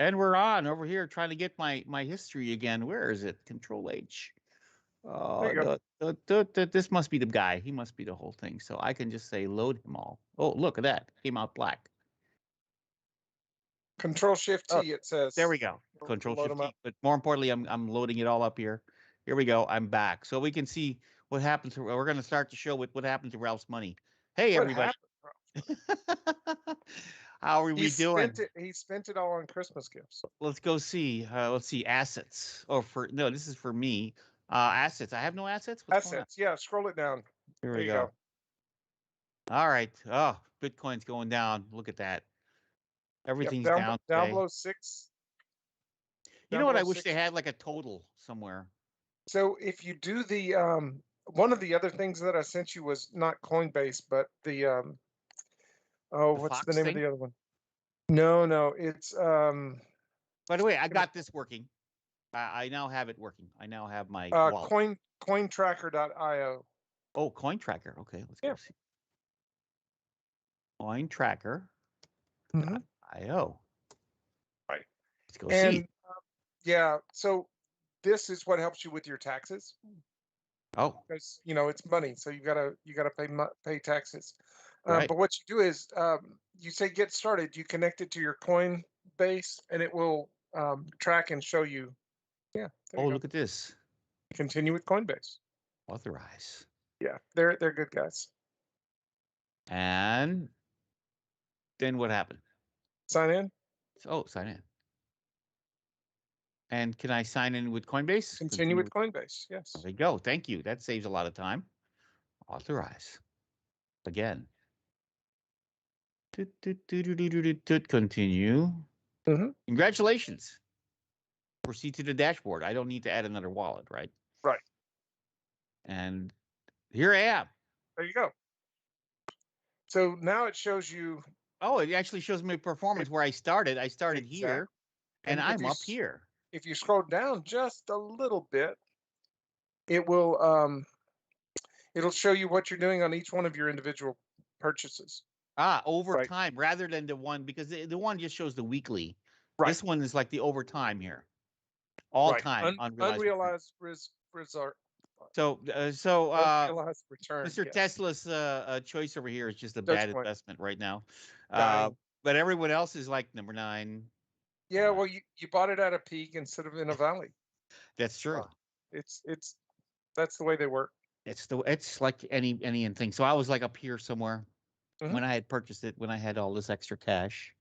And we're on over here trying to get my history again. Where is it? Control H. There you go. This must be the guy. He must be the whole thing. So I can just say load him all. Oh, look at that. Came out black. Control Shift Oh, T, it there says. we go. We'll Control load Shift them up. T. But more importantly, I'm loading it all up here. Here we go. I'm back. So we can see what happened to. We're going to start the show with what happened to Ralph's money. Hey, What everybody. happened, bro? How are He we spent doing? it. He spent it all on Christmas gifts. Let's go see. Let's see assets. Oh, for no, this is for me. Assets. I have no assets. What's going on? Assets. Yeah, scroll it down. Here There we you go. go. All right. Oh, Bitcoin's going down. Look at that. Yep. Everything's Down down down today. below six. You Down know what? below I wish they six. had like a total somewhere. So if you do the one of the other things that I sent you was not Coinbase, but the oh, The what's the Fox name of thing. the other one? No, it's By the way, I got this working. I now have it working. I now have my wallet. cointracker.io. Oh, Coin Tracker. Okay, let's Yeah. go see. CoinTracker.io. Hmm. Right. Let's go see. And yeah, so this is what helps you with your taxes Oh, because it's money, so you gotta pay taxes. right. But what you do is you say get started. You connect it to your Coinbase, and it will track and show you. Yeah, there Oh, you go. look at this. Continue with Coinbase. Authorize. Yeah, they're good guys. And then what happened? Sign in. Oh, sign in. And can I sign in with Coinbase? Continue Continue with with. Coinbase. There Yes. we go. Thank you. That saves a lot of time. Authorize. Again. Continue. Hmm. Congratulations. Proceed to the dashboard. I don't need to add another wallet, right? Right. And here I am. There you go. So now it shows you Oh, it actually shows me performance it where I started. I started here exactly. and And I'm up here. if you scroll down just a little bit, it will it'll show you what you're doing on each one of your individual purchases. Over Right. time rather than the one because the one just shows the weekly. Right. This one is like the overtime here. All Right. time unrealized return. Unrealized result. So Unrealized return. Mr. Yes. Tesla's choice over here is just a bad Dogecoin investment right now. Uh, dying. but everyone else is like number 9. Yeah. Uh, Well, you bought it at a peak instead of in a valley. that's true. It's that's the way they work. It's like any thing. So I was like up here somewhere Hmm. when I had purchased it when I had all this extra cash.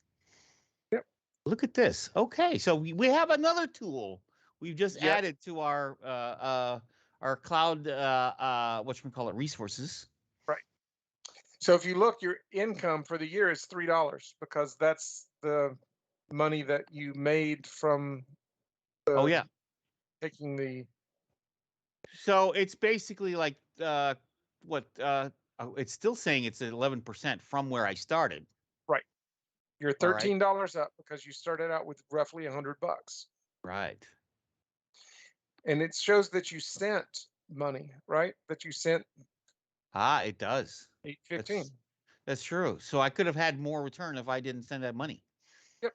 Yep. Look at this. Okay, so we have another tool we've just Yet. added to our cloud whatchamacallit resources. Right. So if you look, your income for the year is $3 because that's the money that you made from Oh the yeah. taking the So it's basically like what it's still saying it's at 11% from where I started. right. You're All right. $13 up because you started out with roughly $100, Right. and it shows that you sent money, right? That you sent It does. eight That's fifteen. that's true. So I could have had more return if I didn't send that money. Yep.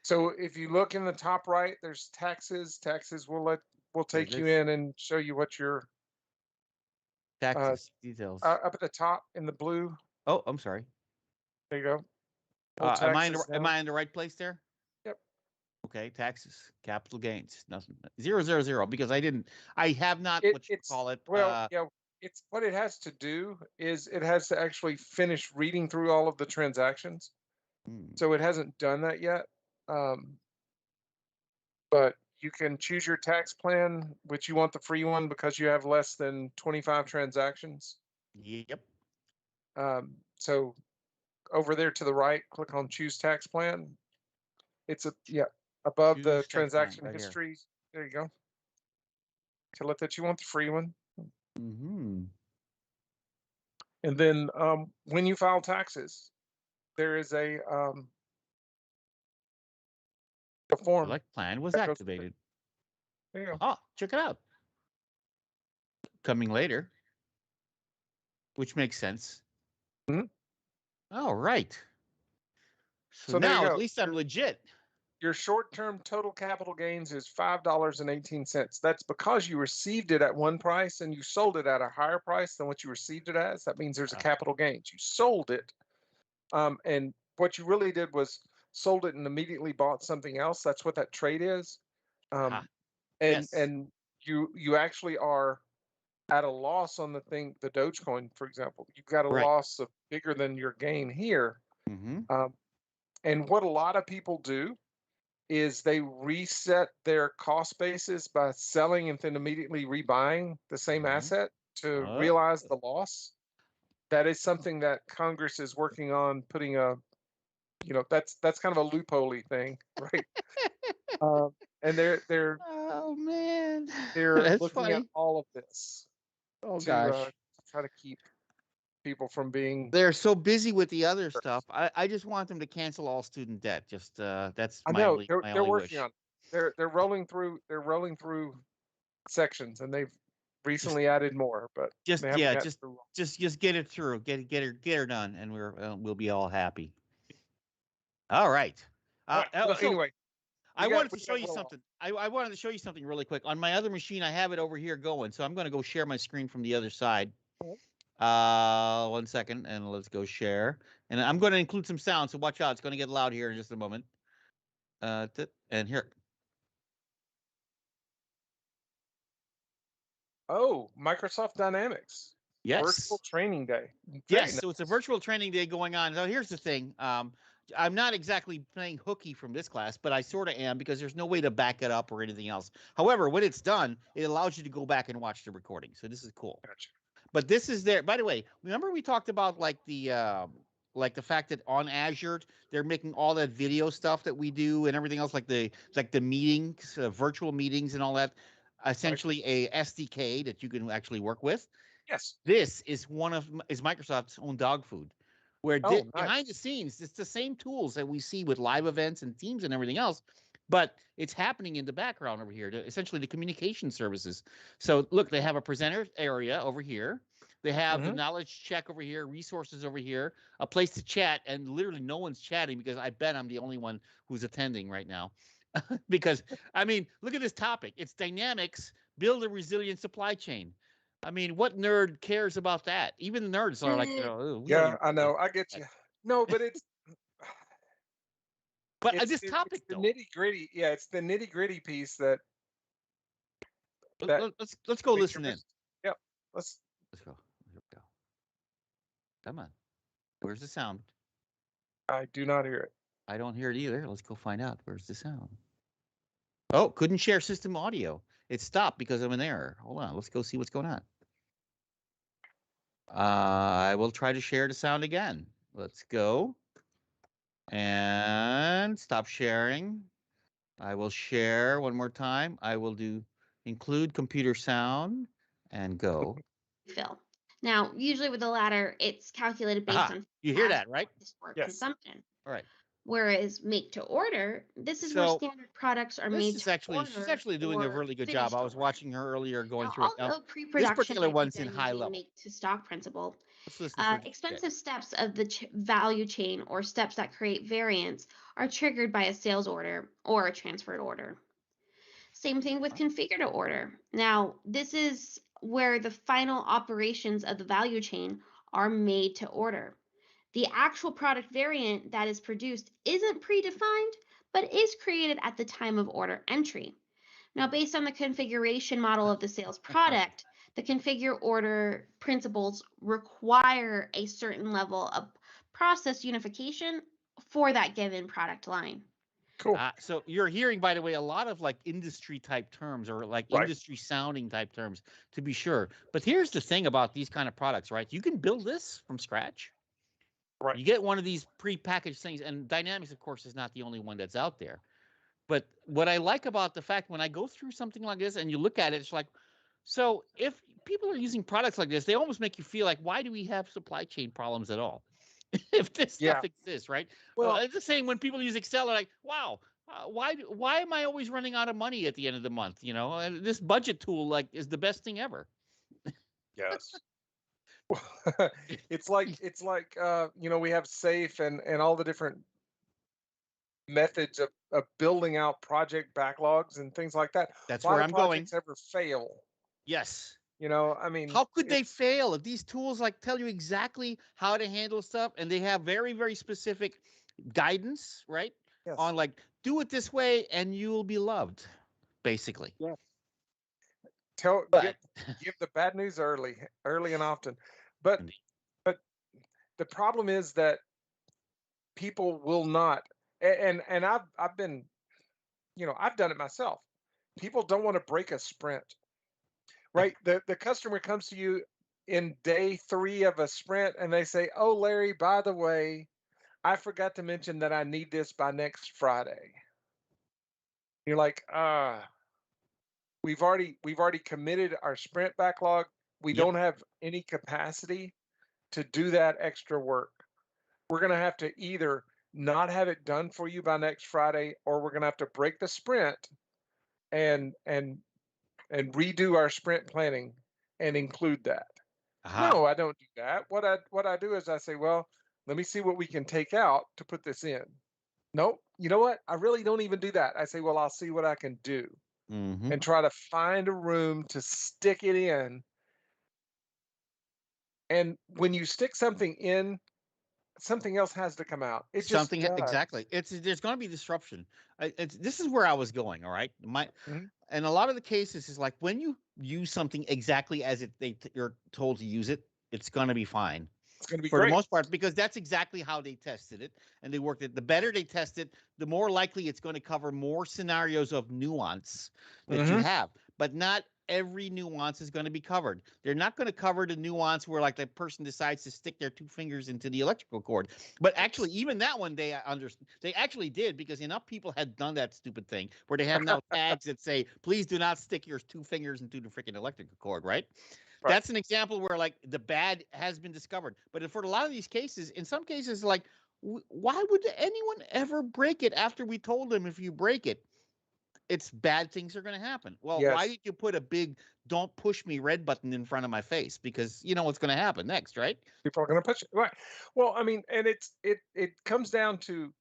So if you look in the top right, there's taxes. Taxes will There take it you is. in and show you what your uh, Taxes details. up at the top in the blue. Oh, I'm sorry. There you go. Pull taxes Am down. I in the right place there? Yep. Okay, taxes, capital gains, nothing, 000 because I have not It what you it's call it. well, yeah. It's what it has to do is it has to actually finish reading through all of the transactions. Hmm, So it hasn't done that yet. Um, but you can choose your tax plan, which you want the free one because you have less than 25 transactions. yep. So over there to the right, click on choose tax plan. It's above the Choose tax plan transaction right here. history. There you go. Tell it that you want the free one. Hmm. And then when you file taxes, there is a form Select plan was that goes with it. activated. There you go. Oh, check it out. Coming later, which makes sense. Mhm. All right. So So there you now at go. least I'm legit. Your short-term total capital gains is $5.18. That's because you received it at one price and you sold it at a higher price than what you received it as. That means there's a Uh, capital gains. You sold it, and what you really did was sold it and immediately bought something else. That's what that trade is. aha. Um, and Yes. you actually are at a loss on the thing, the Dogecoin, for example. You've got a Right. loss of bigger than your gain here. Mm-hmm. Um, and what a lot of people do is they reset their cost basis by selling and then immediately rebuying the same Uh-huh. asset to Uh, realize the loss. That is something that Congress is working on putting a, that's kind of a loophole thing, right? And oh man, they're that's looking at funny. all of this Oh to gosh. try to keep people from being. They're so busy with the other stuff. I just want them to cancel all student debt. Just that's I my know only they're working wish. on it. They're rolling through sections, and they've Just recently added more, but they just haven't yeah, gotten through. just get it through. Get her done, and we'll be all happy. All right. All right. Well, So anyway, I wanted we to show got you well off. something. I wanted to show you something really quick. On my other machine, I have it over here going. So I'm going to go share my screen from the other side. One second, and let's go share. And I'm going to include some sound, so watch out. It's going to get loud here in just a moment. And here. Oh, Microsoft Dynamics virtual Yes. training day. Yes, Very so it's a nice. virtual training day going on. Now, here's the thing. I'm not exactly playing hooky from this class, but I sort of am because there's no way to back it up or anything else. However, when it's done, it allows you to go back and watch the recording. So this is cool. Gotcha. But this is there. By the way, remember we talked about like the fact that on Azure they're making all that video stuff that we do and everything else, like the meetings, virtual meetings, and all that. Right. Essentially, a SDK that you can actually work with. Yes. This is is Microsoft's own dog food, where Oh, behind the nice. scenes, it's the same tools that we see with live events and Teams and everything else, but it's happening in the background over here, essentially the communication services. So look, they have a presenter area over here. They have the Hmm. knowledge check over here, resources over here, a place to chat, and literally no one's chatting because I bet I'm the only one who's attending right now. Because I mean, look at this topic. It's dynamics, build a resilient supply chain. I mean, what nerd cares about that? Even the nerds are like, "Oh, we don't Yeah, even I care about know. I get that." you. No, but But this it's topic, the though, nitty gritty. Yeah, it's the nitty gritty piece that let's go makes you listen in. miss. Yep. Let's. Let's go. Here we go. Come on. Where's the sound? I do not hear it. I don't hear it either. Let's go find out. Where's the sound? Oh, couldn't share system audio. It stopped because of an error. Hold on. Let's go see what's going on. I will try to share the sound again. Let's go and stop sharing. I will share one more time. I will do include computer sound and go. Fill. Now, usually with the latter, it's calculated based Aha, on you hear past that, right? historic Yes. consumption. All right. Whereas make to order, this is where So standard products are this made is to actually, she's order actually doing a or really good job. finished I to was order. watching her earlier going Now, through it. Now, although this pre-production particular might be one's in done high using level. make to stock principle, Let's listen for okay. expensive steps of the value chain or steps that create variance are triggered by a sales order or a transferred order. Same thing with configure to order. Now, this is where the final operations of the value chain are made to order. The actual product variant that is produced isn't predefined, but is created at the time of order entry. Now, based on the configuration model of the sales product, the configure order principles require a certain level of process unification for that given product line. Cool. So you're hearing, by the way, a lot of like industry type terms or like Right. industry sounding type terms, to be sure. But here's the thing about these kind of products, right? You can build this from scratch. Right. You get one of these pre-packaged things, and Dynamics, of course, is not the only one that's out there. But what I like about the fact when I go through something like this and you look at it, it's like, so if people are using products like this, they almost make you feel like, why do we have supply chain problems at all? If this Yeah. stuff exists, right? Well, It's the same when people use Excel, they're like, wow, why am I always running out of money at the end of the month? You know, and this budget tool like is the best thing ever. yes. It's like we have safe and all the different methods of building out project backlogs and things like that. That's Why where do I'm going. projects ever fail? Yes. You know, I mean, How could they fail if these tools like tell you exactly how to handle stuff, and they have very, very specific guidance, right? yes. On like, do it this way and you'll be loved, basically. Yeah. But Give the bad news early and often. But the problem is that people will not, and I've been, you know, I've done it myself. People don't want to break a sprint, right? The customer comes to you in day 3 of a sprint and they say, "Oh, Larry, by the way, I forgot to mention that I need this by next Friday." You're like, we've already committed our sprint backlog. We Yep. don't have any capacity to do that extra work. We're going to have to either not have it done for you by next Friday, or we're going to have to break the sprint and redo our sprint planning and include that. No, I don't do that. What I do is I say, well, let me see what we can take out to put this in. Nope. You know what? I really don't even do that. I say, well, I'll see what I can do and try to find a room to stick it in. And when you stick something in, something else has to come out. It just does. Exactly. There's going to be disruption. This is where I was going. All right. Mhm. And a lot of the cases is like when you use something exactly as you're told to use it, it's going to be fine. It's going to be For great. the most part, because that's exactly how they tested it and they worked it. The better they test it, the more likely it's going to cover more scenarios of nuance that you have. But not every nuance is going to be covered. They're not going to cover the nuance where like the person decides to stick their 2 fingers into the electrical cord. But actually, even that one they actually did, because enough people had done that stupid thing where they have now tags that say, please do not stick your 2 fingers into the freaking electrical cord, right? That's an example where like the bad has been discovered. But for a lot of these cases, in some cases, like why would anyone ever break it after we told them if you break it, it's bad things are going to happen? Well, why did you put a big "don't push me" red button in front of my face? Because you know what's going to happen next, right? People are going to push it. Right. Well, I mean, and it comes down to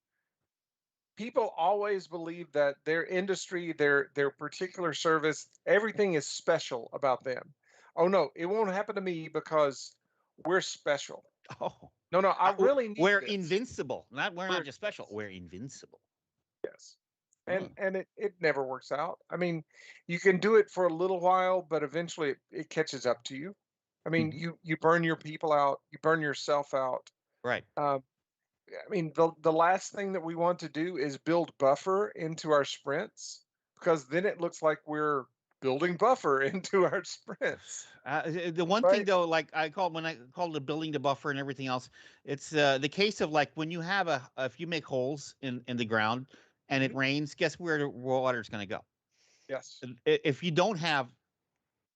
people always believe that their industry, their particular service, everything is special about them. Oh no, it won't happen to me because we're special. Oh no, I really need we're this. invincible. We're not just special. We're invincible. Yes. And it never works out. I mean, you can do it for a little while, but eventually it catches up to you. I mean, you burn your people out, you burn yourself out. Right. I mean, the last thing that we want to do is build buffer into our sprints, because then it looks like we're building buffer into our sprints. The one thing though, like when I called the building the buffer and everything else, it's the case of like when you have if you make holes in the ground and it rains, guess where the water is going to go? Yes. If you don't have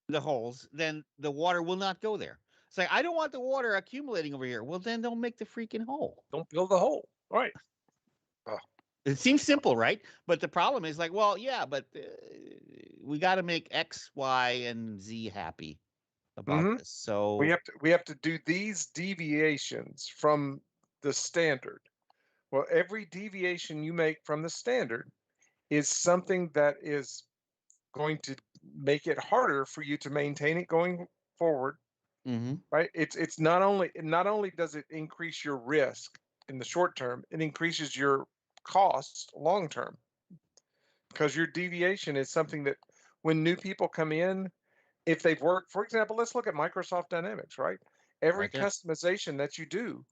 the holes, then the water will not go there. It's like, I don't want the water accumulating over here. Well, then don't make the freaking hole. Don't build the hole. Right. Oh. It seems simple, right? But the problem is like, well, yeah, but we got to make X, Y, and Z happy about this. So we have to do these deviations from the standard. Well, every deviation you make from the standard is something that is going to make it harder for you to maintain it going forward. Right? It's not only does it increase your risk in the short term, it increases your costs long term, because your deviation is something that when new people come in, if they've worked, for example, let's look at Microsoft Dynamics, right? Every customization that you do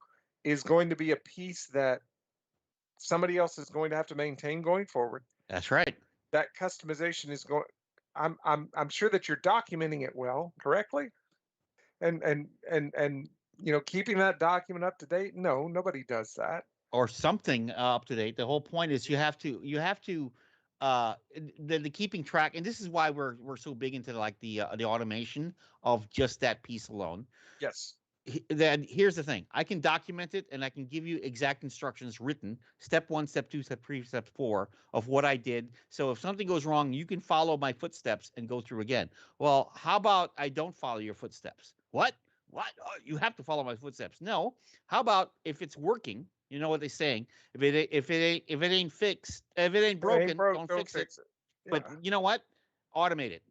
is going to be a piece that somebody else is going to have to maintain going forward. That's right. That customization is going. I'm sure that you're documenting it well, correctly, and you know, keeping that document up to date. No, nobody does that. Or something up to date. The whole point is you have to the keeping track, and this is why we're so big into like the automation of just that piece alone. Yes. Then here's the thing: I can document it, and I can give you exact instructions written, step 1, step 2, step 3, step 4 of what I did. So if something goes wrong, you can follow my footsteps and go through again. Well, how about I don't follow your footsteps? What? What? Oh, you have to follow my footsteps. No. How about if it's working? You know what they're saying. If it ain't fixed, if it ain't If it ain't broken, broke, don't don't fix it. fix it. But Yeah, you know what? Automate it.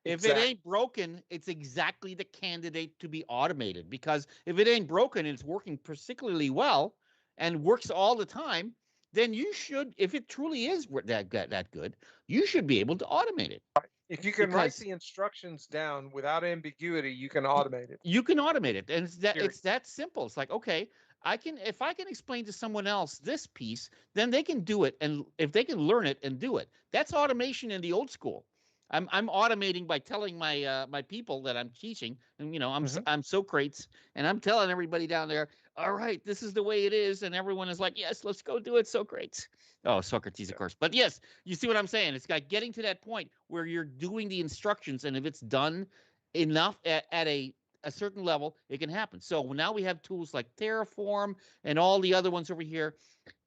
If it exactly. ain't broken, it's exactly the candidate to be automated. Because if it ain't broken and it's working particularly well and works all the time, then you should, if it truly is that good, you should be able to automate it. If you can write Because the instructions down without ambiguity, you can automate it. you can automate it, and Period. it's that simple. It's like, okay, I can, if I can explain to someone else this piece, then they can do it, and if they can learn it and do it, that's automation in the old school. I'm automating by telling my people that I'm teaching, and Hmm. I'm Socrates, and I'm telling everybody down there, all right, this is the way it is, and everyone is like, yes, let's go do it, Socrates. Oh, Socrates, of Yeah. course, but yes, you see what I'm saying? It's like getting to that point where you're doing the instructions, and if it's done enough at a certain level, it can happen. So now we have tools like Terraform and all the other ones over here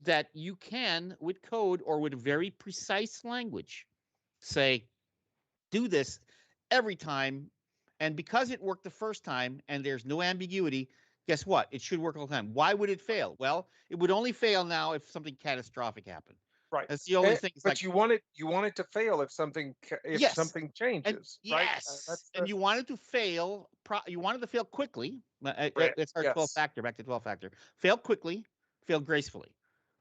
that you can, with code or with very precise language, say, do this every time. And because it worked the first time and there's no ambiguity, guess what? It should work all the time. Why would it fail? Well, it would only fail now if something catastrophic happened. Right. That's the only thing. It's But like, you want it to fail if yes, something and changes, right? yes, That's and the you wanted to fail. You wanted to fail quickly. right. It's our 12 Yes. factor. Back to 12 factor. Fail quickly, fail gracefully.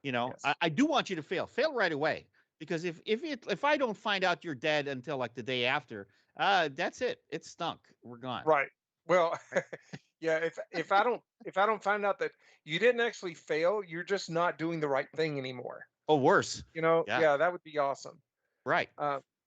Yes. I do want you to fail. Fail right away, because if I don't find out you're dead until like the day after, that's it. It stunk. We're gone. Right. Well, Right? yeah. If I don't find out that you didn't actually fail, you're just not doing the right thing anymore. Oh, worse. Yeah. Yeah, that would be awesome. Right.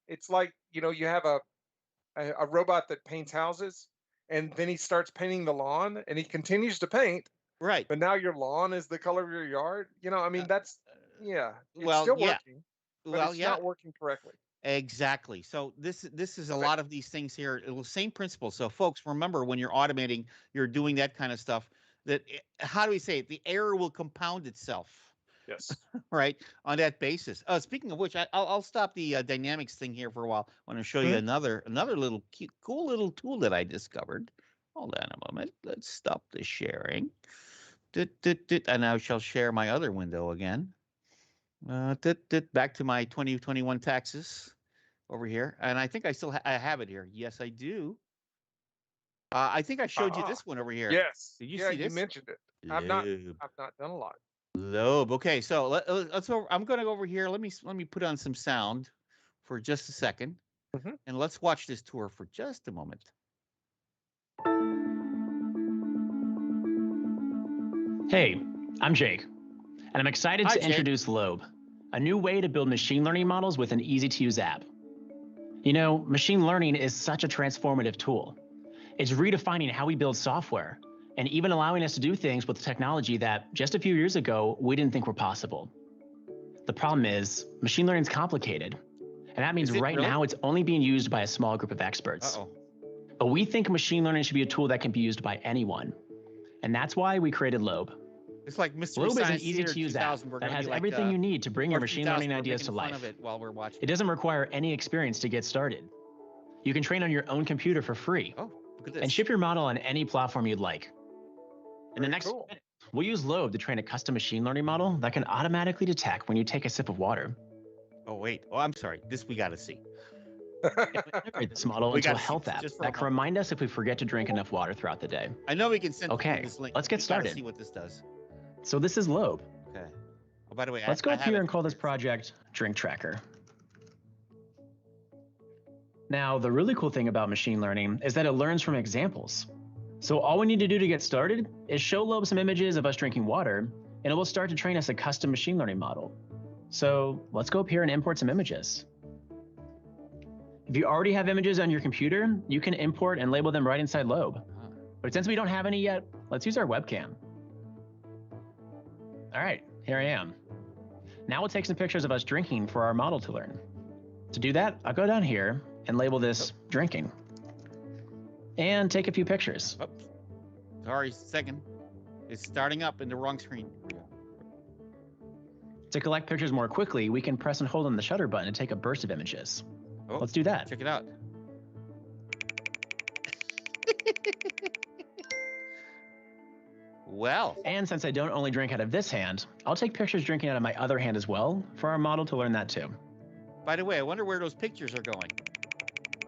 It's like you have a robot that paints houses, and then he starts painting the lawn, and he continues to paint, Right. but now your lawn is the color of your yard. I Uh, mean, that's yeah, it's well, still yeah. working, but Well, it's yeah. not working correctly. Exactly. So this is a Okay. lot of these things here. It was same principle. So folks, remember when you're automating, you're doing that kind of stuff. How do we say it? The error will compound itself, Yes. right? On that basis. Speaking of which, I'll stop the dynamics thing here for a while. I want to show you Mhm. another little cute, cool little tool that I discovered. Hold on a moment. Let's stop the sharing. And I shall share my other window again. Back to my 2021 taxes over here, and I think I still I have it here. Yes, I do. I think I showed you Ah, this one over here. yes. Did you Yeah, see you this? mentioned it. I've not Lobe. I've not done a lot. Lobe. Okay, so let's. I'm going to go over here. Let me put on some sound for just a second, Mhm. and let's watch this tour for just a moment. Hey, I'm Jake, and I'm excited Hi, to Jake. introduce Lobe, a new way to build machine learning models with an easy to use app. Machine learning is such a transformative tool. It's redefining how we build software and even allowing us to do things with technology that just a few years ago we didn't think were possible. The problem is, machine learning is complicated, and that means Is it right really? now it's only being used by a small group of experts. Uh-oh. But we think machine learning should be a tool that can be used by anyone, and that's why we created Lobe. It's like Mystery Lobe is an Science Theater easy-to-use app 2000. We're that going to has be like everything you need to bring your or machine 3000. learning We're ideas making to fun life. of it while we're watching. It doesn't require any experience to get started. You can train on your own computer for free Oh, look at this. and ship your model on any platform you'd like. In the Very next cool. minute, we'll use Lobe to train a custom machine learning model that can automatically detect when you take a sip of water. Oh, wait. Oh, I'm sorry. This we got to see. Integrate this model We into a gotta see health this app just for a that can moment. remind us if we forget to drink enough water throughout the day. I know we can send Okay, people this link. let's get We gotta started. see what this does. So this is Lobe. Okay. Oh, by the way, Let's go I up have here it and call this prepared. project Drink Tracker. Now, the really cool thing about machine learning is that it learns from examples. So all we need to do to get started is show Lobe some images of us drinking water, and it will start to train us a custom machine learning model. So let's go up here and import some images. If you already have images on your computer, you can import and label them right inside Lobe. But since we don't have any yet, let's use our webcam. All right, here I am. Now we'll take some pictures of us drinking for our model to learn. To do that, I'll go down here and label this drinking. And take a few pictures. Oops. Sorry, second. It's starting up in the wrong screen. To collect pictures more quickly, we can press and hold on the shutter button to take a burst of images. Oh, Let's do that. check it out. Well, And since I don't only drink out of this hand, I'll take pictures drinking out of my other hand as well for our model to learn that too. by the way, I wonder where those pictures are going.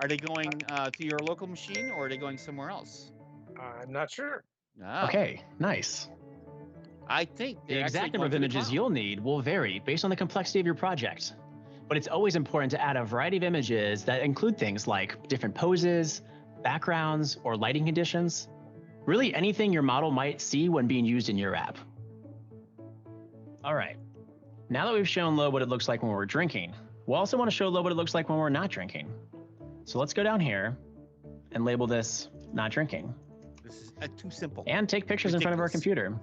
Are they going to your local machine or are they going somewhere else? I'm not sure. Oh, Okay, nice. I think The they're exact actually number going of to the images cloud. you'll need will vary based on the complexity of your project. But it's always important to add a variety of images that include things like different poses, backgrounds, or lighting conditions. Really anything your model might see when being used in your app. All right, now that we've shown Loeb what it looks like when we're drinking, we'll also want to show Loeb what it looks like when we're not drinking. So let's go down here and label this not drinking. This is too simple. And take pictures in front of our Ridiculous. computer.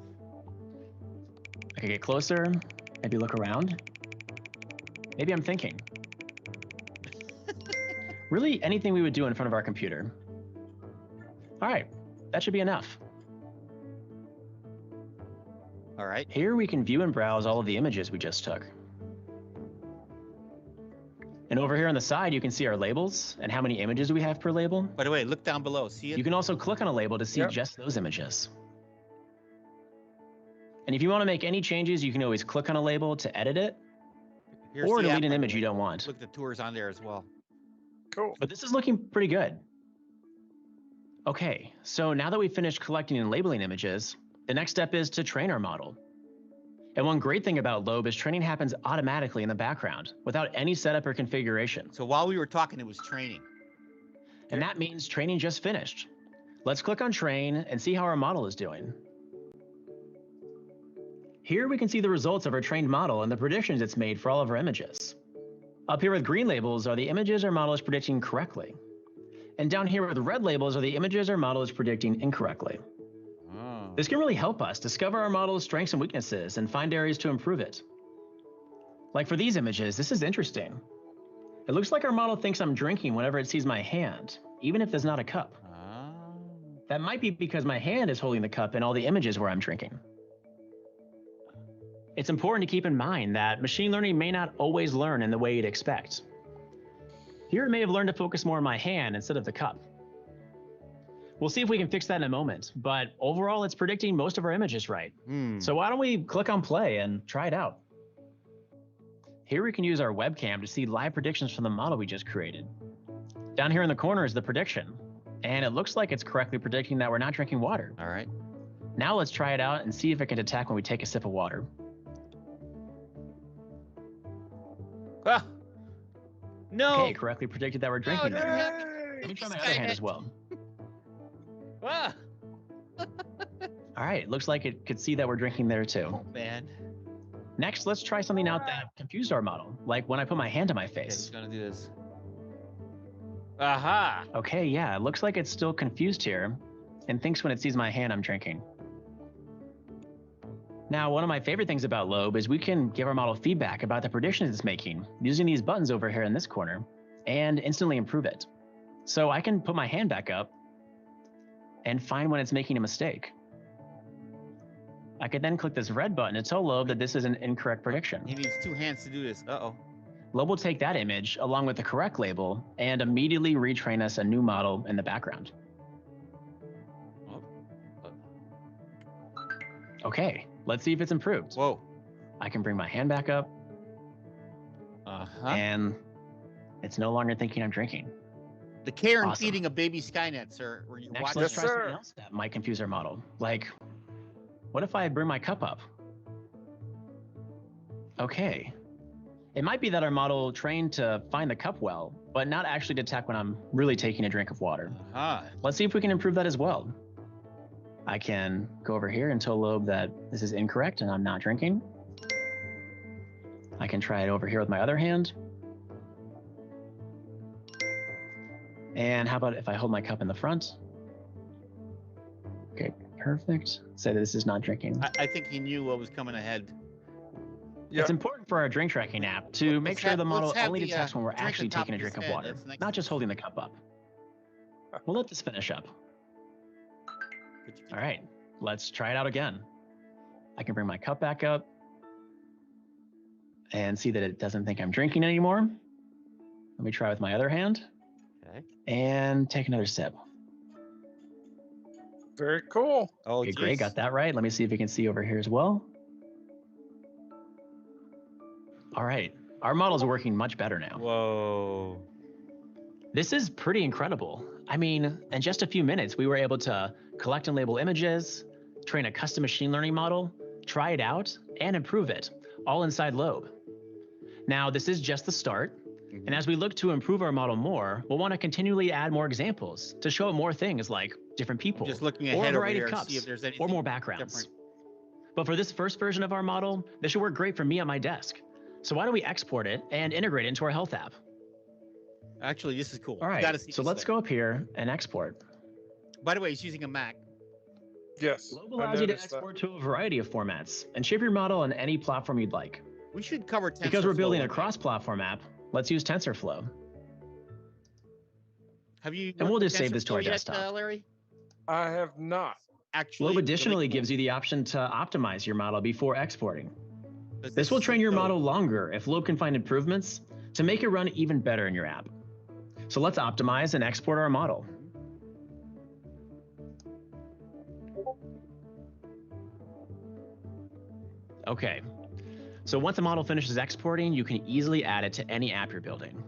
I could get closer, maybe look around. Maybe I'm thinking. Really anything we would do in front of our computer. All right, that should be enough. All right. Here we can view and browse all of the images we just took. And over here on the side, you can see our labels and how many images we have per label. By the way, look down below. See it? You can also click on a label to see Yep. just those images. And if you want to make any changes, you can always click on a label to edit it Here's or the app, delete an by the image way. you don't want. Look, the tour's on there as well. Cool. But this is looking pretty good. Okay, so now that we've finished collecting and labeling images, the next step is to train our model. And one great thing about Loeb is training happens automatically in the background without any setup or configuration. So while we were talking, it was training. And that means training just finished. Let's click on train and see how our model is doing. Here we can see the results of our trained model and the predictions it's made for all of our images. Up here with green labels are the images our model is predicting correctly. And down here with red labels are the images our model is predicting incorrectly. Oh. This can really help us discover our model's strengths and weaknesses and find areas to improve it. Like for these images, this is interesting. It looks like our model thinks I'm drinking whenever it sees my hand, even if there's not a cup. Oh. That might be because my hand is holding the cup in all the images where I'm drinking. It's important to keep in mind that machine learning may not always learn in the way you'd expect. Here it may have learned to focus more on my hand instead of the cup. We'll see if we can fix that in a moment, but overall it's predicting most of our images right. So why don't we click on play and try it out? Here we can use our webcam to see live predictions from the model we just created. Down here in the corner is the prediction, and it looks like it's correctly predicting that we're not drinking water. All right. Now let's try it out and see if it can detect when we take a sip of water. Ah. No. Okay, correctly predicted that we're drinking. no. Let me try my other hand as well. Ah. All right, looks like it could see that we're drinking there too. Oh, man. Next, let's try something out that confused our model, like when I put my hand to my Okay, he's face. gonna do this. Aha. Okay, yeah, it looks like it's still confused here and thinks when it sees my hand I'm drinking. Now, one of my favorite things about Loeb is we can give our model feedback about the predictions it's making using these buttons over here in this corner and instantly improve it. So I can put my hand back up and find when it's making a mistake. I could then click this red button to tell Loeb that this is an incorrect prediction. He needs two hands to do this. Uh-oh. Loeb will take that image along with the correct label and immediately retrain us a new model in the background. Oh. Okay, let's see if it's improved. Whoa. I can bring my hand back up Uh-huh. and it's no longer thinking I'm drinking. The care and Awesome. feeding of baby Skynet, sir. Were you Next, watching let's Yes, try this? sir. something else that might confuse our model. Like, what if I bring my cup up? Okay. It might be that our model trained to find the cup well, but not actually detect when I'm really taking a drink of water. Uh-huh. Let's see if we can improve that as well. I can go over here and tell Loeb that this is incorrect and I'm not drinking. I can try it over here with my other hand. And how about if I hold my cup in the front? Okay, perfect. Say that this is not drinking. I think he knew what was coming ahead. Yeah. It's important for our drink tracking app to make sure the model let's have only the, detects when we're drink on actually top taking a of his drink of head. water, That's next not to just his holding the cup up. We'll let this finish up. All right, let's try it out again. I can bring my cup back up and see that it doesn't think I'm drinking anymore. Let me try with my other hand Okay. and take another sip. Very cool. Oh, Okay, great. geez. Got that right. Let me see if we can see over here as well. All right. Our model's working much better now. Whoa. This is pretty incredible. I mean, in just a few minutes, we were able to collect and label images, train a custom machine learning model, try it out, and improve it, all inside Lobe. Now, this is just the start. And as we look to improve our model more, we'll want to continually add more examples to show more things like different people, Just looking or ahead a over variety here of and see cups, if there's anything or more backgrounds. different. But for this first version of our model, this should work great for me on my desk. So why don't we export it and integrate it into our health app? Actually, this is cool. All You right, gotta see so this let's thing. go up here and export. By the way, he's using a Mac. Yes. Lobe I allows you to noticed that. export to a variety of formats and shape your model on any platform you'd like. We should cover TensorFlow. Because we're building a one day. cross-platform app, let's use TensorFlow. Have you? And we'll worked with just save this to our TensorFlow yet, desktop. Larry? I have not. Actually, Lobe really additionally cool. gives you the option to optimize your model before exporting. But This will is train your so- model longer if Lobe can find improvements to make it run even better in your app. So let's optimize and export our model. Okay, so once the model finishes exporting, you can easily add it to any app you're building.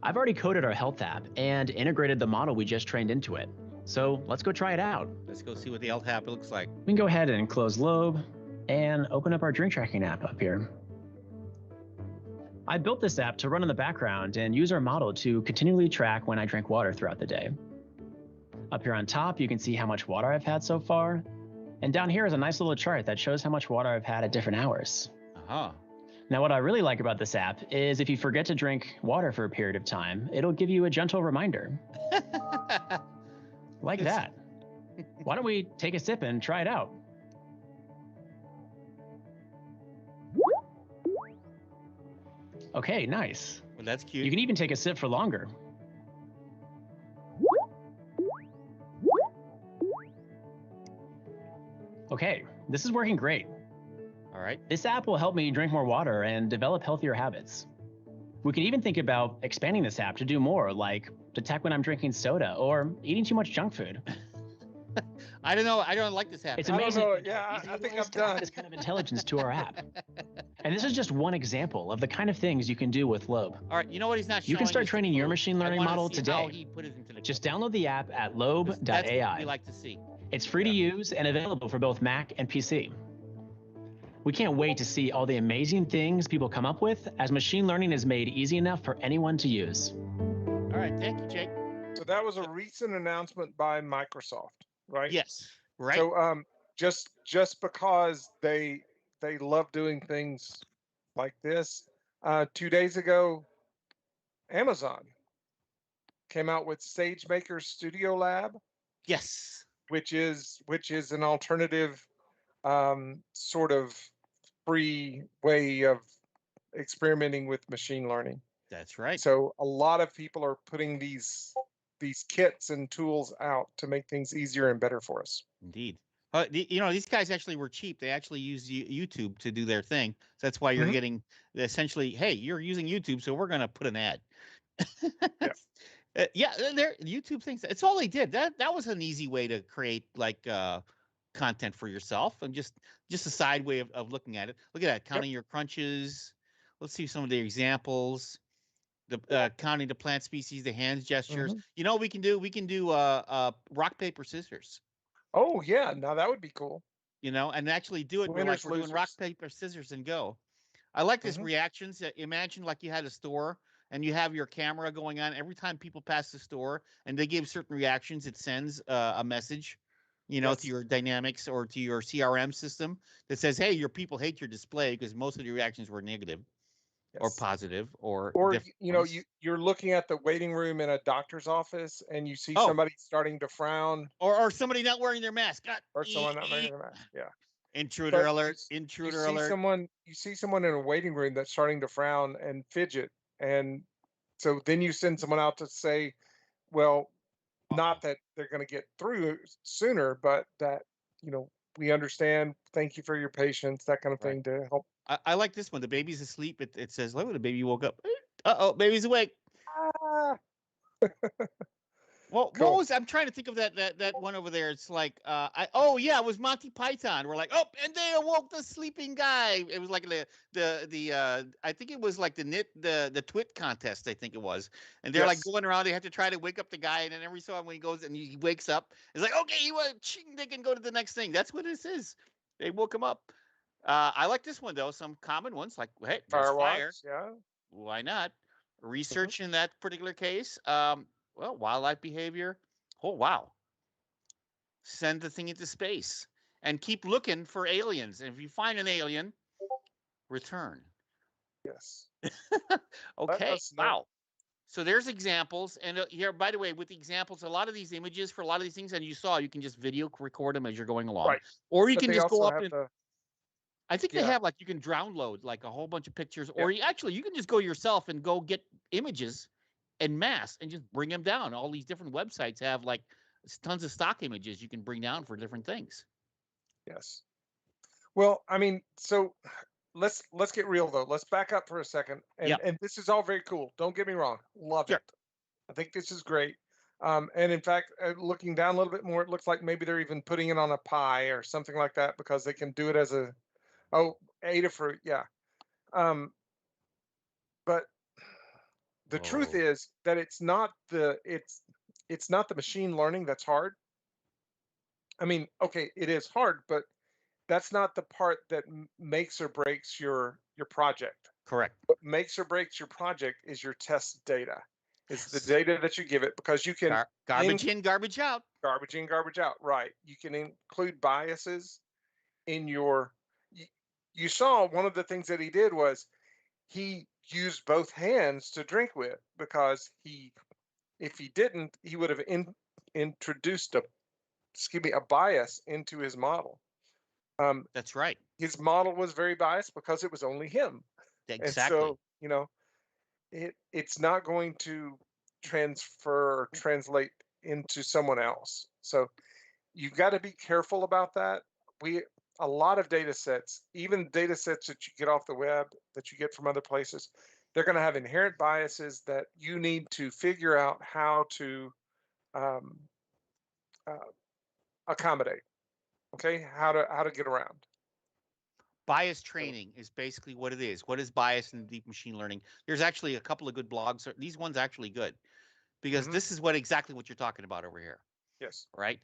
I've already coded our health app and integrated the model we just trained into it. So let's go try it out. Let's go see what the LTAP looks like. We can go ahead and close Lobe and open up our drink tracking app up here. I built this app to run in the background and use our model to continually track when I drink water throughout the day. Up here on top, you can see how much water I've had so far. And down here is a nice little chart that shows how much water I've had at different hours. Uh-huh. Now, what I really like about this app is if you forget to drink water for a period of time, it'll give you a gentle reminder. Like that. Why don't we take a sip and try it out? Okay, nice. Well, that's cute. You can even take a sip for longer. Okay, this is working great. All right. This app will help me drink more water and develop healthier habits. We can even think about expanding this app to do more, like detect when I'm drinking soda or eating too much junk food. I don't know. I don't like this app. It's I don't amazing. know. Yeah, Easy I think ways I'm to add done. this kind of intelligence to our app. And this is just one example of the kind of things you can do with Lobe. All right. You know what he's not showing? You can start is the training your code. machine I learning wanna model see how today. he put it into the Just code. download the app at That's what lobe.ai. we like to see. It's free to use and available for both Mac and PC. We can't wait to see all the amazing things people come up with as machine learning is made easy enough for anyone to use. All right. Thank you, Jake. So that was a recent announcement by Microsoft, right? Yes. Right. So just because they love doing things like this, 2 days ago, Amazon came out with SageMaker Studio Lab, yes. which is an alternative sort of free way of experimenting with machine learning. That's right. So a lot of people are putting these kits and tools out to make things easier and better for us. Indeed. You know, these guys actually were cheap. They actually used YouTube to do their thing. So that's why you're Mhm. getting essentially, hey, you're using YouTube, so we're going to put an ad. Yeah. Yeah, YouTube thinks it's all they did. That was an easy way to create like content for yourself, and just a side way of looking at it. Look at that, counting your crunches. Let's see some of the examples. The counting the plant species, the hands gestures. Mhm. You know what we can do? We can do rock paper scissors. Oh yeah, now that would be cool. You know, and actually do it. Winners, We're doing rock losers. paper scissors and go. I like this Mhm. reactions. Imagine like you had a store and you have your camera going on every time people pass the store and they give certain reactions. It sends a message, you know, Yes. to your dynamics or to your CRM system that says, "Hey, your people hate your display because most of the reactions were negative or Yes. positive or different you know, ones." you're looking at the waiting room in a doctor's office and you see Oh. somebody starting to frown or somebody not wearing their mask. God, or someone not wearing a mask. Yeah. Intruder But alert! you Intruder see alert! someone in a waiting room that's starting to frown and fidget, and so then you send someone out to say, well, not that they're going to get through sooner, but that, you know, we understand, thank you for your patience, that kind of Right. thing to help. I like this one. The baby's asleep. It says, "Look, the baby woke up. Oh, baby's awake." Ah, Well, Cool. I'm trying to think of that one over there. It's like it was Monty Python. We're like, oh, and they awoke the sleeping guy. It was like the I think it was like the twit contest, I think it was. And they're like Yes. going around, they have to try to wake up the guy, and then every so often when he goes and he wakes up, it's like, okay, they can go to the next thing. That's what this is. They woke him up. I like this one though. Some common ones like, hey, there's fire. Firewatch, yeah. Why not? Mhm. Research in that particular case. Well, wildlife behavior. Oh, wow. Send the thing into space and keep looking for aliens. And if you find an alien, return. Yes. Let Okay. us know. Wow. So there's examples. And here, by the way, with the examples, a lot of these images for a lot of these things, and you saw, you can just video record them as you're going along. Right. Or you But can they just go also up have and the I think they yeah. have like you can download like a whole bunch of pictures, Yeah. or you can just go yourself and go get images en masse and just bring them down. All these different websites have like tons of stock images you can bring down for different things. Yes. Well, I mean, so let's get real though. Let's back up for a second. Yeah. And this is all very cool. Don't get me wrong. Love Sure. it. I think this is great. And in fact, looking down a little bit more, it looks like maybe they're even putting it on a pie or something like that because they can do it as Adafruit, yeah. But the truth Oh, is that it's not the machine learning that's hard. I mean, okay, it is hard, but that's not the part that makes or breaks your project. correct. What makes or breaks your project is your test data. It's the Yes. data that you give it because you can Garbage in, garbage out. garbage in, garbage out. Right. You can include biases in your. You saw one of the things that he did was he used both hands to drink with because if he didn't, he would have introduced a bias into his model. That's right. His model was very biased because it was only him, and Exactly. so it's not going to transfer or translate into someone else. So you've got to be careful about that. A lot of data sets, even data sets that you get off the web, that you get from other places, they're going to have inherent biases that you need to figure out how to um, uh, accommodate. Okay, how to get around. Bias So, training is basically what it is. What is bias in deep machine learning? There's actually a couple of good blogs. These ones actually good because mhm, this is exactly what you're talking about over here. yes. Right.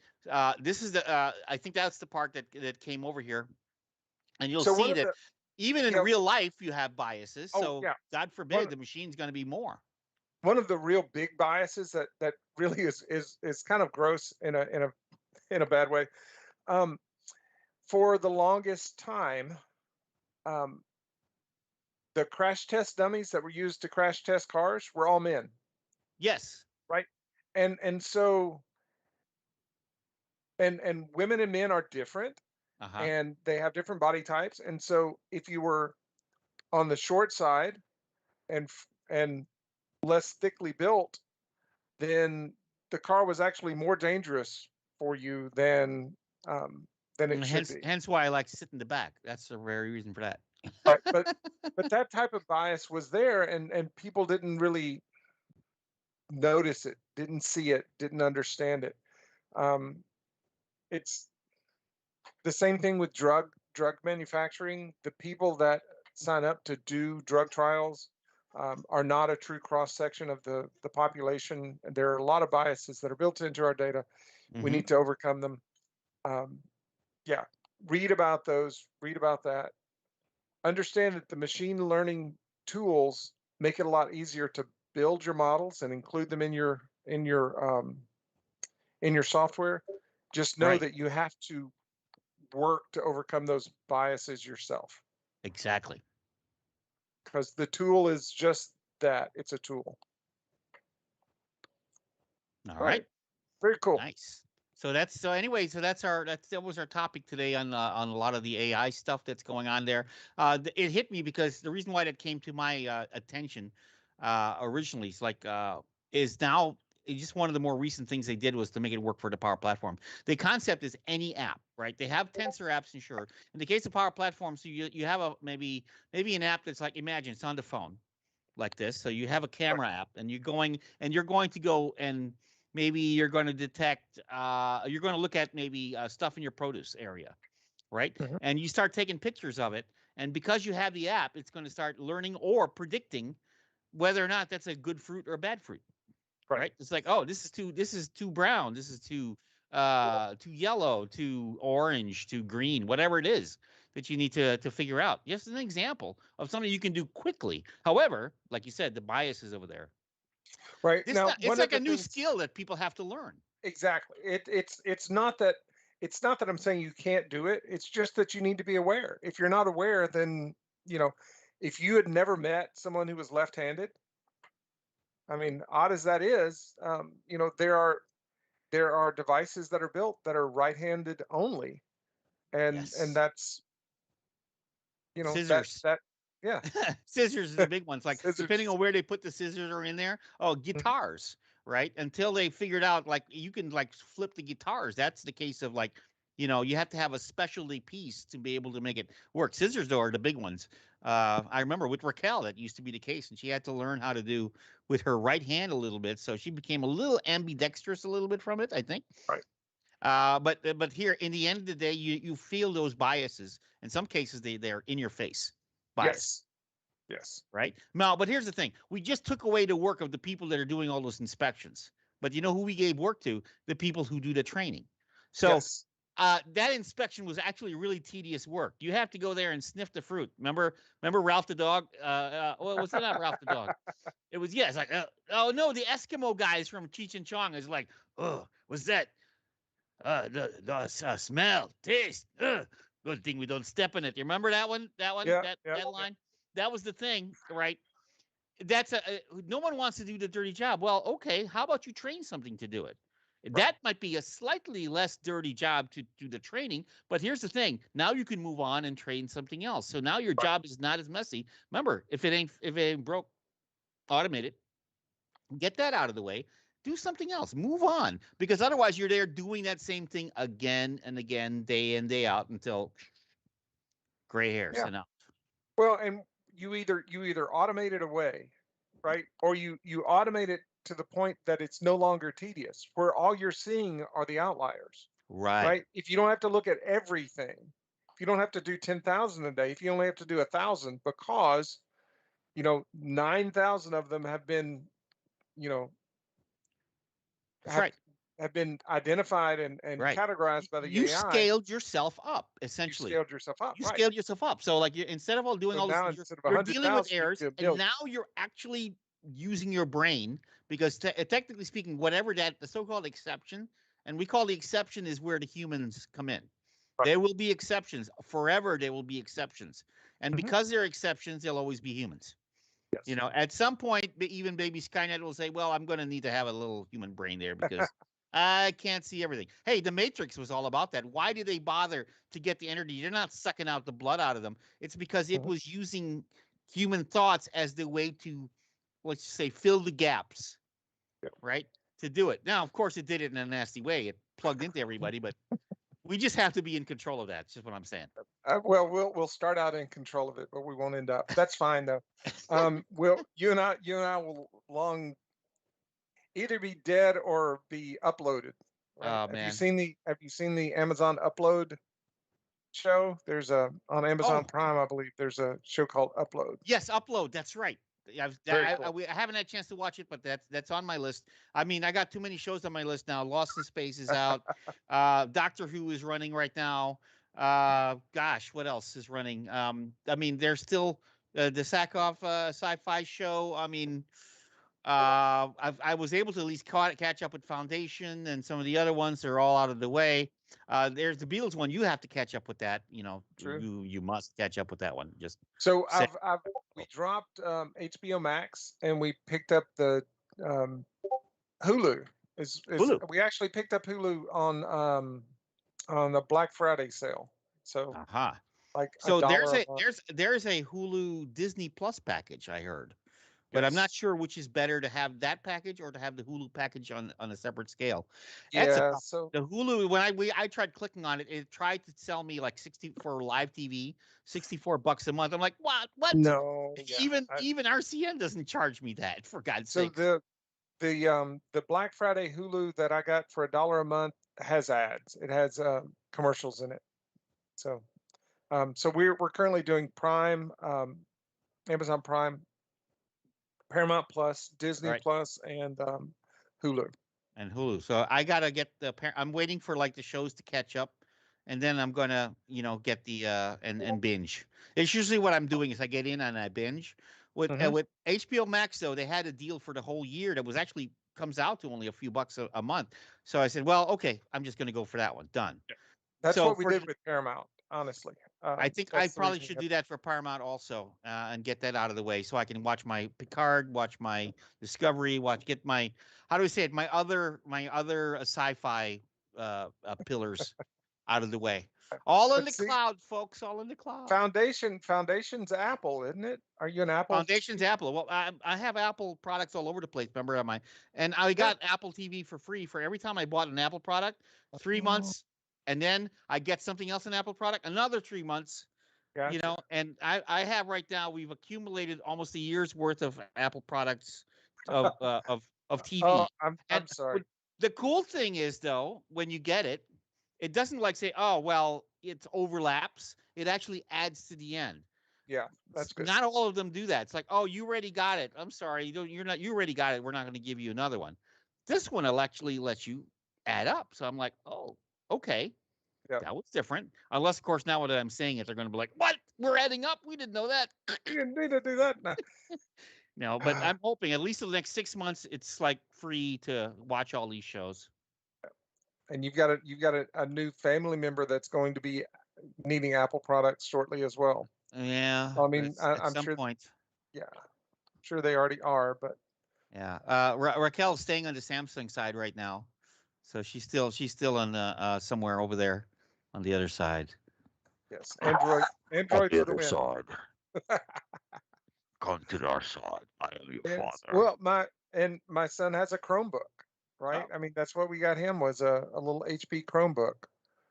This is I think that's the part that came over here, and you'll So one see of that the even in yeah real life you have biases. oh So yeah God one forbid the machine's going to be more. one of the real big biases that really is kind of gross in a bad way. Um, for the longest time, um, the crash test dummies that were used to crash test cars were all men, Yes. right? And so and women and men are different, Uh huh. and they have different body types. And so if you were on the short side and less thickly built, then the car was actually more dangerous for you than it should be. Hence why I like to sit in the back. That's the very reason for that. Right, but that type of bias was there, and people didn't really notice it, didn't see it, didn't understand it. Um, it's the same thing with drug manufacturing. The people that sign up to do drug trials are not a true cross section of the population. There are a lot of biases that are built into our data. We Mm-hmm. need to overcome them. Um, yeah, read about those. Read about that. Understand that the machine learning tools make it a lot easier to build your models and include them in your software. Just know Right. that you have to work to overcome those biases yourself Exactly. because the tool is just that. It's a tool. All All right. right. Very cool. Nice. So anyway. So that was our topic today on a lot of the AI stuff that's going on there. It hit me because the reason why that came to my attention originally is now just one of the more recent things they did was to make it work for the Power Platform. The concept is any app, right? They have Tensor apps, and sure, in the case of Power Platform, so you have a maybe an app that's like, imagine it's on the phone like this. So you have a Right. camera app, and you're going to go and maybe you're going to detect, you're going to look at maybe stuff in your produce area, right? Mhm. And you start taking pictures of it. And because you have the app, it's going to start learning or predicting whether or not that's a good fruit or a bad fruit, right? It's like, oh, this is too brown, this is too yellow, too orange, too green, whatever it is that you need to figure out. Just an example of something you can do quickly. However, like you said, the bias is over there. Right. It's Now, not, it's one of like the a new things skill that people have to learn. exactly. It's not that I'm saying you can't do it. It's just that you need to be aware. If you're not aware, then, you know, if you had never met someone who was left-handed, I mean, odd as that is, you know, there are devices that are built that are right-handed only, and Yes. that's, you know, Scissors. yeah, Scissors is the big ones. Like, depending scissors. on where they put the scissors are in there. Oh, Mhm. guitars, right? Until they figured out, like, you can like flip the guitars. That's the case of like, you have to have a specialty piece to be able to make it work. Scissors, though, are the big ones. I remember with Raquel, that used to be the case, and she had to learn how to do with her right hand a little bit. So she became a little ambidextrous a little bit from it, I think. Right. But here, in the end of the day, you feel those biases. In some cases, they're in your face bias, Yes. Yes. right? Now, but here's the thing: we just took away the work of the people that are doing all those inspections. But you know who we gave work to? The people who do the training. So Yes. that inspection was actually really tedious work. You have to go there and sniff the fruit. Remember Ralph the dog? Well, was it not Ralph the dog? It was, yeah. It's like, oh no, the Eskimo guys from Cheech and Chong is like, oh, was that? The smell, taste. Good thing we don't step in it. You remember that one? That one? Yeah. That Yeah. that line? That was the thing, right? That's no one wants to do the dirty job. Well, okay, how about you train something to do it? Right. That might be a slightly less dirty job to do the training, but here's the thing: now you can move on and train something else. So now your Right. job is not as messy. Remember, if it ain't broke, automate it. Get that out of the way. Do something else. Move on, because otherwise you're there doing that same thing again and again, day in, day out, until gray hairs. Yeah. Enough. Well, and you either automate it away, right? Or you automate it to the point that it's no longer tedious, where all you're seeing are the outliers, Right. right? If you don't have to look at everything, if you don't have to do 10,000 a day, if you only have to do 1,000 because, 9,000 of them have been, you know, That's have right. have been identified and Right. categorized by the You AI. scaled yourself up, You essentially. scaled yourself up, You right? scaled yourself up. So, like, instead of all doing So all those now things, instead of you're dealing with 100,000, you errors, can do a and million. now you're actually using your brain, because technically speaking, whatever that the so-called exception, and we call the exception, is where the humans come in. Right. There will be exceptions forever. There will be exceptions, and Mhm. because there are exceptions, there'll always be humans. Yes. At some point, even baby Skynet will say, "Well, I'm going to need to have a little human brain there because I can't see everything." Hey, the Matrix was all about that. Why did they bother to get the energy? They're not sucking out the blood out of them. It's because it Mhm. was using human thoughts as the way to, let's say, fill the gaps, Yep. right? To do it. Now, of course, it did it in a nasty way. It plugged into everybody, but we just have to be in control of that. That's just what I'm saying. Well, we'll start out in control of it, but we won't end up. That's fine though. You and I will long either be dead or be uploaded. Right? Oh Have you man. seen the Amazon Upload show? There's a on Amazon Oh, Prime, I believe. There's a show called Upload. yes, Upload. That's right. Very cool. I haven't had a chance to watch it, but that's on my list. I mean, I got too many shows on my list now. Lost in Space is out. Doctor Who is running right now. Gosh, what else is running? I mean, there's still the Sakov sci-fi show. I mean, I was able to at least catch up with Foundation, and some of the other ones are all out of the way. There's the Beatles one. You have to catch up with that. True. You must catch up with that one. Just So say, we dropped HBO Max and we picked up the um, Hulu. Is Hulu. we actually picked up Hulu on the Black Friday sale. So Aha. like a So there's dollar a a month. there's a Hulu Disney Plus package, I heard, but I'm not Yes. sure which is better, to have that package or to have the Hulu package on a separate scale. That's a Yeah. tough. So The Hulu, when I tried clicking on it, it tried to sell me like 60 for live TV, $64 a month. I'm like, what? no. Yeah. Even RCN doesn't charge me that, for God's So sakes. the Black Friday Hulu that I got for $1 a month has ads. It has commercials in it. So so we're currently doing Prime, Amazon Prime, Paramount Plus, Disney Right. Plus, and Hulu. And Hulu. So I gotta get I'm waiting for like the shows to catch up, and then I'm gonna get the and binge. It's usually what I'm doing is I get in and I binge. Mhm. With HBO Max though, they had a deal for the whole year that was actually comes out to only a few bucks a month. So I said, well, okay, I'm just gonna go for that one. Done. That's So what we for did with Paramount, honestly. I think I That's the probably reason we should have. do that for Paramount also, and get that out of the way so I can watch my Picard, watch my Discovery, get my how do we say it, my other sci-fi pillars out of the way. All in But the see, cloud, folks. All in the cloud. Foundation's Apple, isn't it? Are you an Apple? Foundation's Apple. Well, I have Apple products all over the place. Remember, and I Yeah. got Apple TV for free for every time I bought an Apple product. 3 Oh, months, and then I get something else an Apple product. Another 3 months. gotcha. And I have right now, we've accumulated almost a year's worth of Apple products of Oh, TV. And I'm sorry. the cool thing is though, when you get it, it doesn't like say, oh well, it overlaps. It actually adds to the end. Yeah, that's good. Not all of them do that. It's like, oh, you already got it. I'm sorry, you already got it. We're not going to give you another one. This one will actually let you add up. So I'm like, oh, okay. Yeah, That was different. Unless, of course, now that I'm saying it, they're going to be like, "What? We're adding up? We didn't know that." you didn't need to do that. No. No, but I'm hoping at least for the next 6 months, it's like free to watch all these shows. And you've got a new family member that's going to be needing Apple products shortly as well. Yeah, I but mean, it's at I'm some sure. point. Yeah, I'm sure they already are, but Yeah, Raquel's staying on the Samsung side right now, so she's still on somewhere over there on the other side. yes, Android, On Android the for the other win. side, come to our side. I am your Yes. father. Well, my son has a Chromebook, right? Oh. I mean, that's what we got him was a little HP Chromebook.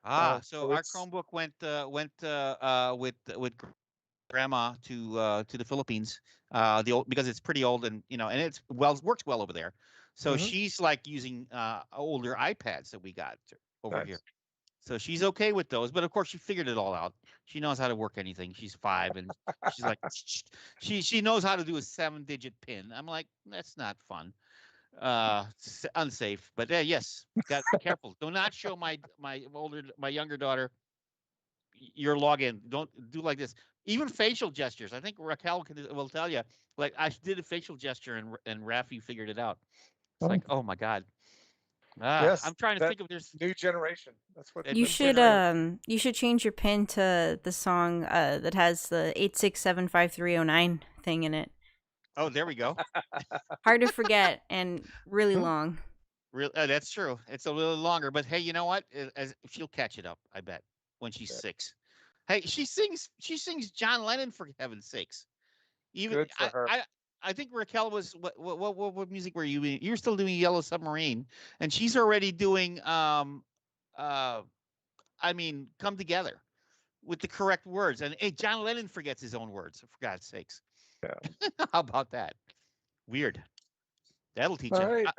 So So our it's Chromebook went with grandma to the Philippines, the old because it's pretty old and and it's works well over there. So mhm, she's like using older iPads that we got over here. nice. So she's okay with those, but of course she figured it all out. She knows how to work anything. She's 5 and she's like she knows how to do a 7-digit pin. I'm like, that's not fun. Unsafe. But yes, got to be careful. Do not show my younger daughter your login. Don't do like this. Even facial gestures. I think Raquel will tell you. Like I did a facial gesture and Rafi figured it out. It's Oh, like, oh my god. yes, I'm trying to that think of there's new generation. That's what that You new that's what it should is. generation. you should change your pin to the song that has the 8675309 thing in it. Oh, there we go. Hard to forget and really long. Real, that's true. It's a little longer, but hey, you know what? She'll catch it up, I bet, when she's Yeah, 6. Hey, she sings John Lennon for heaven's sakes. Even good for her. I think Raquel was what music were you in? You were still doing Yellow Submarine, and she's already doing uh I mean Come Together with the correct words. And hey, John Lennon forgets his own words, for God's sakes. Yeah. How about that? Weird. That'll teach All you. right. All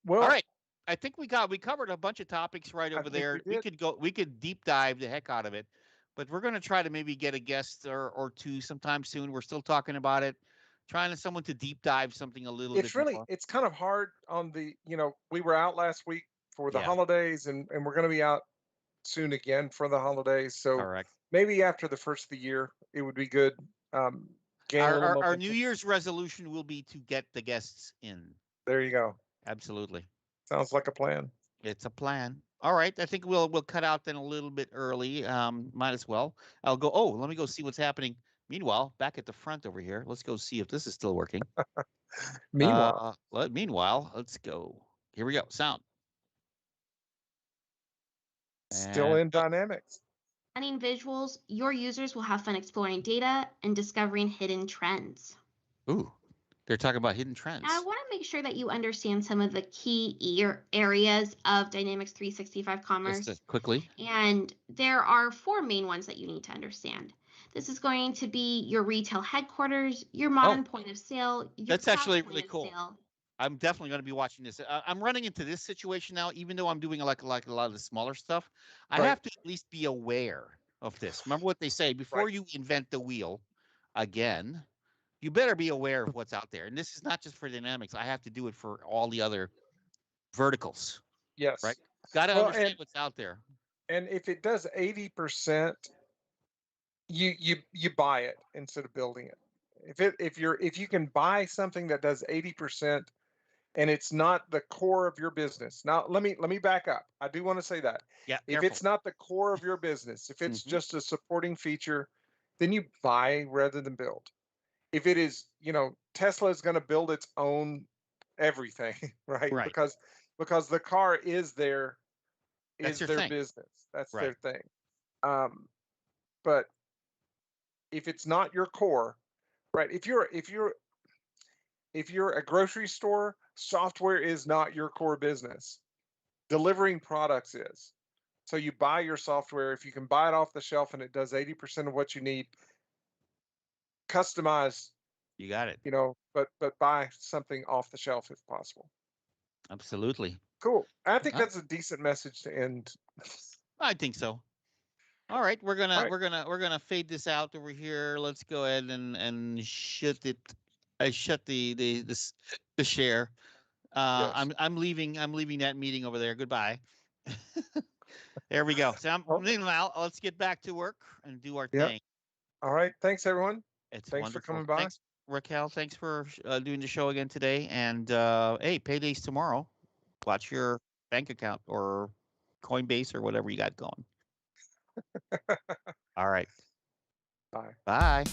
Well, right. I think we covered a bunch of topics right I over think we there. did. We could deep dive the heck out of it, but we're going to try to maybe get a guest or two sometime soon. We're still talking about it, trying to someone to deep dive something a little bit more. It's kind of hard on we were out last week for the Yeah, holidays and we're going to be out soon again for the holidays. So correct. maybe after the first of the year, it would be good. Gain a Our, little our our New momentum. Year's resolution will be to get the guests in. There you go. Absolutely. Sounds like a plan. It's a plan. All right. I think we'll cut out then a little bit early. Might as well. I'll go. Oh, let me go see what's happening. Meanwhile, back at the front over here, let's go see if this is still working. Meanwhile, Meanwhile, let's go. Here we go. Sound. still And in dynamics. Running visuals, your users will have fun exploring data and discovering hidden trends. ooh, they're talking about hidden Now, I trends. want to make sure that you understand some of the key areas of Dynamics 365 Commerce. Quickly. And there are 4 main ones that you need to understand. This is going to be your retail headquarters, your modern point of sale, your That's actually cloud really point of cool. sale. I'm definitely going to be watching this. I'm running into this situation now, even though I'm doing like a lot of the smaller stuff. I Right. have to at least be aware of this. Remember what they say before Right. you invent the wheel again. You better be aware of what's out there. And this is not just for dynamics. I have to do it for all the other verticals, Yes. right? Got to Well, understand what's out there. and if it does 80%, you buy it instead of building it. If you can buy something that does 80% and it's not the core of your business. Now, let me back up. I do want to say that. Yeah, If careful. it's not the core of your business, if it's Mhm. just a supporting feature, then you buy rather than build. If it is, Tesla is going to build its own everything, right? Right. Because the car is their That's their thing. business. That's Right. their thing. But if it's not your core, right? If you're a grocery store, software is not your core business. Delivering products is. So you buy your software. If you can buy it off the shelf and it does 80% of what you need, customize, You got it. but buy something off the shelf if possible. Absolutely. Cool. I think Huh? that's a decent message to end. I think so. All right, we're gonna All right. we're gonna fade this out over here. Let's go ahead and shut it. I shut the share. Yes. I'm leaving that meeting over there. Goodbye. There we go. So Oh, meanwhile, let's get back to work and do our yeah. thing. All right. Thanks, everyone. It's Thanks for wonderful. coming by. Thanks, Raquel. Thanks for doing the show again today. And hey, payday's tomorrow. Watch your bank account or Coinbase or whatever you got going. All right. Bye. Bye.